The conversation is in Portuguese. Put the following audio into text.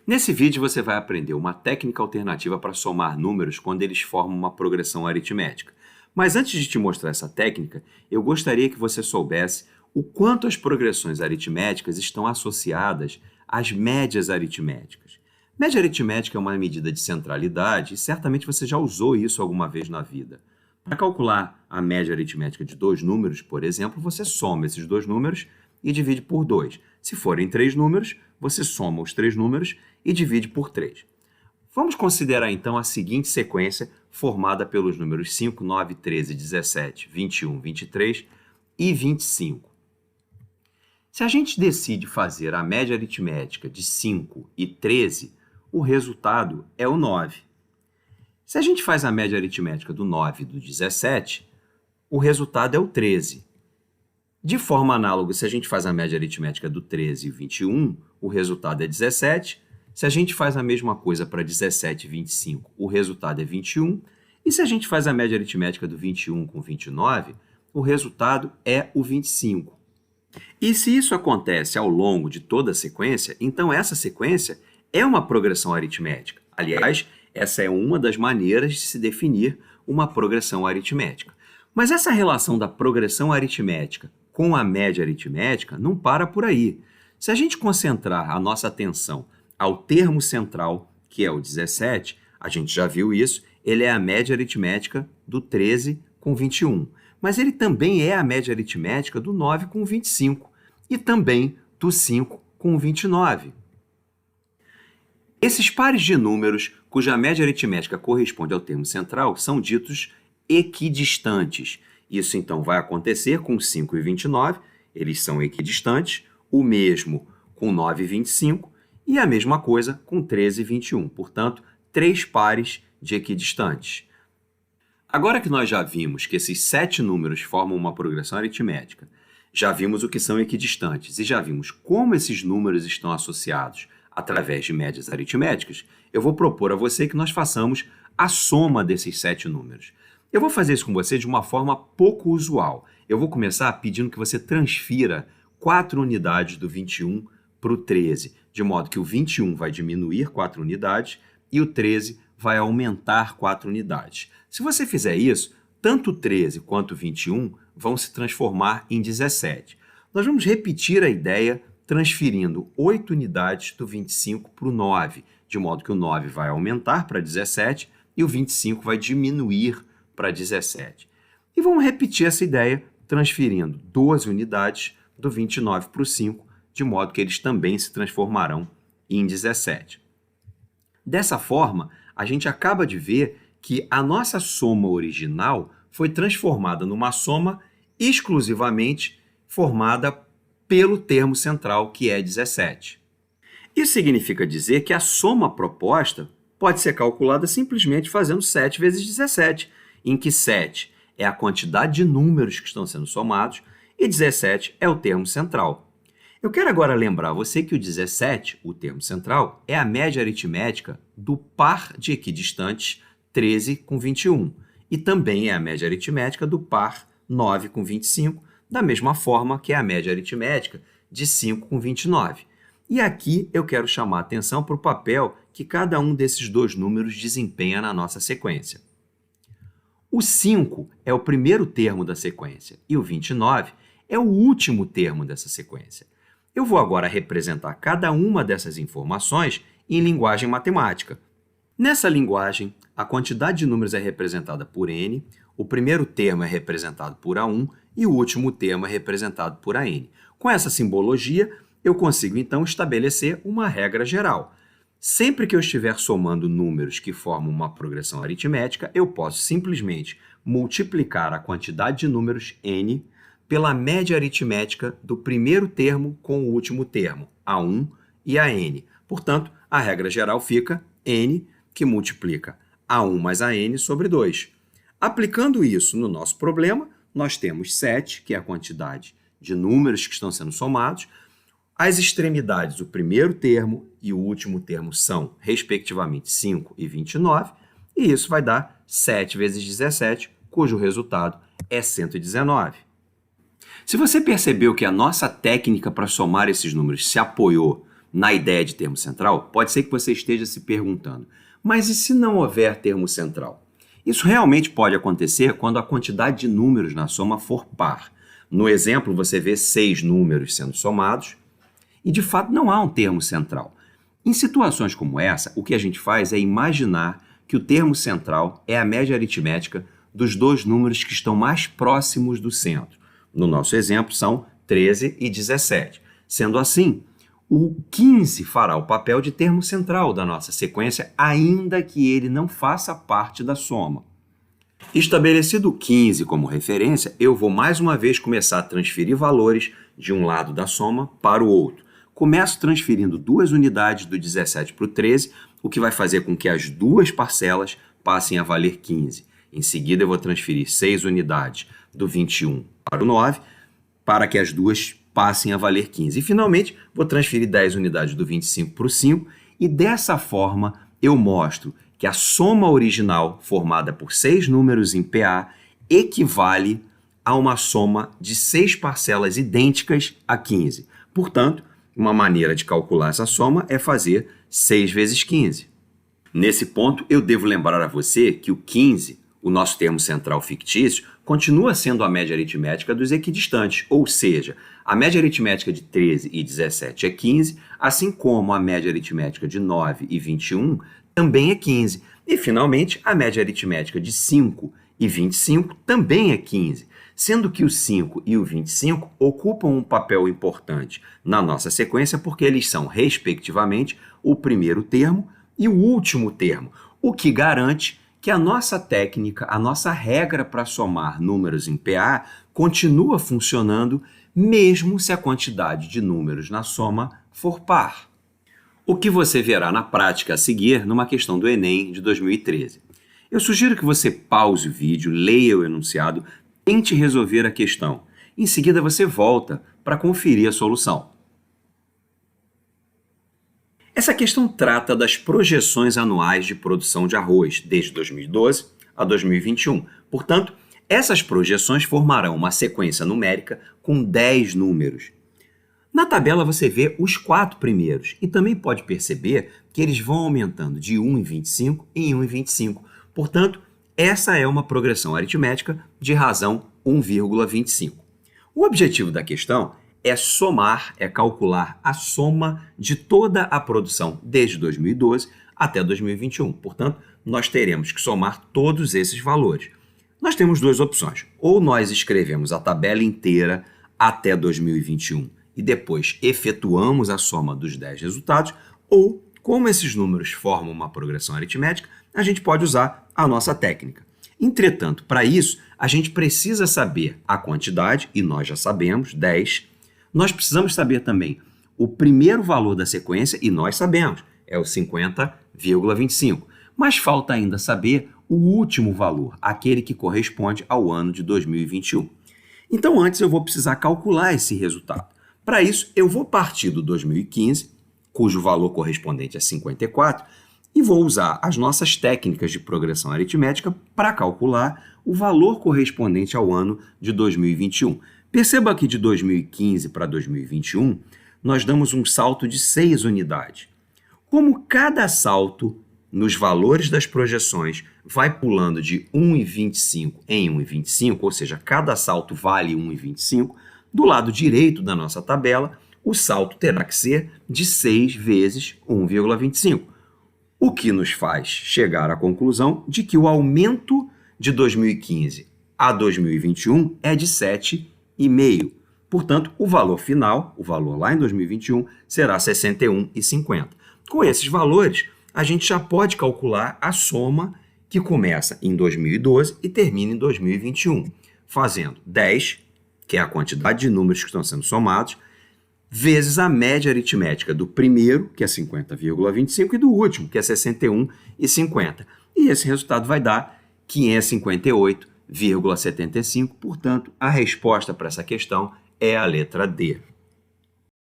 Nesse vídeo você vai aprender uma técnica alternativa para somar números quando eles formam uma progressão aritmética. Mas antes de te mostrar essa técnica, eu gostaria que você soubesse o quanto as progressões aritméticas estão associadas às médias aritméticas. Média aritmética é uma medida de centralidade e certamente você já usou isso alguma vez na vida. Para calcular a média aritmética de dois números, por exemplo, você soma esses dois números e divide por 2. Se forem três números, você soma os três números e divide por 3. Vamos considerar então a seguinte sequência formada pelos números 5, 9, 13, 17, 21, 23 e 25. Se a gente decide fazer a média aritmética de 5 e 13, o resultado é o 9. Se a gente faz a média aritmética do 9 e do 17, o resultado é o 13. De forma análoga, se a gente faz a média aritmética do 13 e 21, o resultado é 17. Se a gente faz a mesma coisa para 17 e 25, o resultado é 21. E se a gente faz a média aritmética do 21 com 29, o resultado é o 25. E se isso acontece ao longo de toda a sequência, então essa sequência é uma progressão aritmética. Aliás, essa é uma das maneiras de se definir uma progressão aritmética. Mas essa relação da progressão aritmética com a média aritmética não para por aí. Se a gente concentrar a nossa atenção ao termo central, que é o 17, a gente já viu isso, ele é a média aritmética do 13 com 21. Mas ele também é a média aritmética do 9 com 25 e também do 5 com 29. Esses pares de números cuja média aritmética corresponde ao termo central são ditos equidistantes. Isso então vai acontecer com 5 e 29, eles são equidistantes, o mesmo com 9 e 25 e a mesma coisa com 13 e 21. Portanto, três pares de equidistantes. Agora que nós já vimos que esses 7 números formam uma progressão aritmética, já vimos o que são equidistantes e já vimos como esses números estão associados através de médias aritméticas, eu vou propor a você que nós façamos a soma desses 7 números. Eu vou fazer isso com você de uma forma pouco usual. Eu vou começar pedindo que você transfira 4 unidades do 21 para o 13, de modo que o 21 vai diminuir 4 unidades e o 13 vai aumentar 4 unidades. Se você fizer isso, tanto o 13 quanto o 21 vão se transformar em 17. Nós vamos repetir a ideia transferindo 8 unidades do 25 para o 9, de modo que o 9 vai aumentar para 17 e o 25 vai diminuir para 17. E vamos repetir essa ideia transferindo 12 unidades do 29 para o 5, de modo que eles também se transformarão em 17. Dessa forma, a gente acaba de ver que a nossa soma original foi transformada numa soma exclusivamente formada pelo termo central, que é 17. Isso significa dizer que a soma proposta pode ser calculada simplesmente fazendo 7 vezes 17, em que 7 é a quantidade de números que estão sendo somados e 17 é o termo central. Eu quero agora lembrar você que o 17, o termo central, é a média aritmética do par de equidistantes 13 com 21 e também é a média aritmética do par 9 com 25, da mesma forma que é a média aritmética de 5 com 29. E aqui eu quero chamar a atenção para o papel que cada um desses dois números desempenha na nossa sequência. O 5 é o primeiro termo da sequência e o 29 é o último termo dessa sequência. Eu vou agora representar cada uma dessas informações em linguagem matemática. Nessa linguagem, a quantidade de números é representada por n, o primeiro termo é representado por A1 e o último termo é representado por AN. Com essa simbologia, eu consigo então estabelecer uma regra geral. Sempre que eu estiver somando números que formam uma progressão aritmética, eu posso simplesmente multiplicar a quantidade de números n pela média aritmética do primeiro termo com o último termo, A1 e AN. Portanto, a regra geral fica n, que multiplica A1 mais AN sobre 2. Aplicando isso no nosso problema, nós temos 7, que é a quantidade de números que estão sendo somados. As extremidades, o primeiro termo e o último termo são, respectivamente, 5 e 29, e isso vai dar 7 vezes 17, cujo resultado é 119. Se você percebeu que a nossa técnica para somar esses números se apoiou na ideia de termo central, pode ser que você esteja se perguntando, mas e se não houver termo central? Isso realmente pode acontecer quando a quantidade de números na soma for par. No exemplo, você vê 6 números sendo somados e, de fato, não há um termo central. Em situações como essa, o que a gente faz é imaginar que o termo central é a média aritmética dos dois números que estão mais próximos do centro. No nosso exemplo, são 13 e 17. Sendo assim, o 15 fará o papel de termo central da nossa sequência, ainda que ele não faça parte da soma. Estabelecido o 15 como referência, eu vou mais uma vez começar a transferir valores de um lado da soma para o outro. Começo transferindo 2 unidades do 17 para o 13, o que vai fazer com que as duas parcelas passem a valer 15. Em seguida, eu vou transferir 6 unidades do 21 para o 9, para que as duas passem a valer 15. E, finalmente, vou transferir 10 unidades do 25 para o 5, e dessa forma eu mostro que a soma original, formada por 6 números em PA, equivale a uma soma de 6 parcelas idênticas a 15. Portanto, uma maneira de calcular essa soma é fazer 6 vezes 15. Nesse ponto, eu devo lembrar a você que o 15, o nosso termo central fictício, continua sendo a média aritmética dos equidistantes, ou seja, a média aritmética de 13 e 17 é 15, assim como a média aritmética de 9 e 21 também é 15. E, finalmente, a média aritmética de 5 e 25 também é 15, sendo que o 5 e o 25 ocupam um papel importante na nossa sequência porque eles são, respectivamente, o primeiro termo e o último termo, o que garante que a nossa técnica, a nossa regra para somar números em PA continua funcionando mesmo se a quantidade de números na soma for par. O que você verá na prática a seguir numa questão do Enem de 2013. Eu sugiro que você pause o vídeo, leia o enunciado, tente resolver a questão. Em seguida você volta para conferir a solução. Essa questão trata das projeções anuais de produção de arroz, desde 2012 a 2021. Portanto, essas projeções formarão uma sequência numérica com 10 números. Na tabela você vê os 4 primeiros e também pode perceber que eles vão aumentando de 1 em 25 em 1 em 25. Portanto, essa é uma progressão aritmética de razão 1,25. O objetivo da questão é somar, é calcular a soma de toda a produção desde 2012 até 2021. Portanto, nós teremos que somar todos esses valores. Nós temos duas opções. Ou nós escrevemos a tabela inteira até 2021 e depois efetuamos a soma dos 10 resultados, ou, como esses números formam uma progressão aritmética, a gente pode usar a nossa técnica. Entretanto, para isso, a gente precisa saber a quantidade, e nós já sabemos, 10. Nós precisamos saber também o primeiro valor da sequência, e nós sabemos, é o 50,25. Mas falta ainda saber o último valor, aquele que corresponde ao ano de 2021. Então, antes eu vou precisar calcular esse resultado. Para isso, eu vou partir do 2015, cujo valor correspondente é 54, e vou usar as nossas técnicas de progressão aritmética para calcular o valor correspondente ao ano de 2021. Perceba que de 2015 para 2021, nós damos um salto de 6 unidades. Como cada salto nos valores das projeções vai pulando de 1,25 em 1,25, ou seja, cada salto vale 1,25, do lado direito da nossa tabela, o salto terá que ser de 6 vezes 1,25, o que nos faz chegar à conclusão de que o aumento de 2015 a 2021 é de 7,5. Portanto, o valor final, o valor lá em 2021, será 61,50. Com esses valores, a gente já pode calcular a soma que começa em 2012 e termina em 2021, fazendo 10, que é a quantidade de números que estão sendo somados, vezes a média aritmética do primeiro, que é 50,25, e do último, que é 61,50. E esse resultado vai dar 558,75. Portanto, a resposta para essa questão é a letra D.